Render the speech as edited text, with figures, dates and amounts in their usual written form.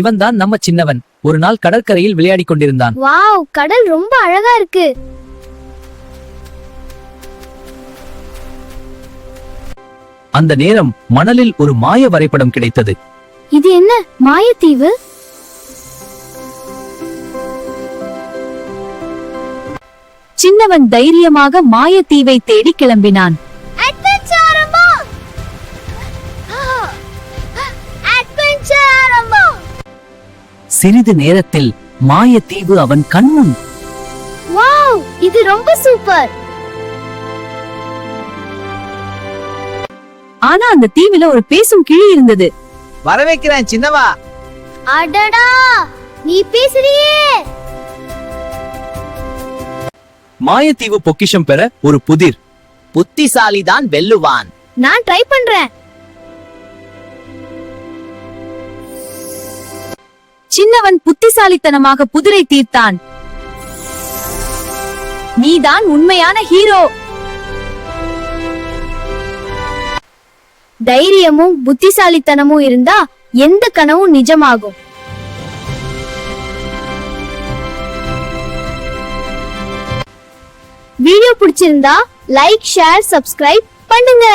இவன்தான் நம்ம சின்னவன். ஒரு நாள் கடற்கரையில் விளையாடிக் கொண்டிருந்தான். வாவ், கடல் ரொம்ப அழகா இருக்கு. அந்த நேரம் மணலில் ஒரு மாய வரைபடம் கிடைத்தது. இது என்ன மாயத்தீவு? சின்னவன் தைரியமாக மாயத்தீவை தேடி கிளம்பினான். சிறிது நேரத்தில் மாயத்தீவு அவன் கண்முன். வாவ், இது ரொம்ப சூப்பர். ஆனா அந்த தீவில ஒரு பேசும் கிளி இருந்தது. வரவேற்கிறேன் சின்னவா. அடடா, நீ பேசுறியே. மாயத்தீவு பொக்கிஷம் பெற ஒரு புதிர். புத்திசாலிதான் வெல்லுவான். நான் ட்ரை பண்றேன். சின்னவன் புத்திசாலித்தனமாக புதிரை தீர்த்தான். நீதான் உண்மையான ஹீரோ. தைரியமும் புத்திசாலித்தனமும் இருந்தா எந்த கனவும் நிஜமாகும். வீடியோ பிடிச்சிருந்தா லைக், ஷேர், சப்ஸ்கிரைப் பண்ணுங்க.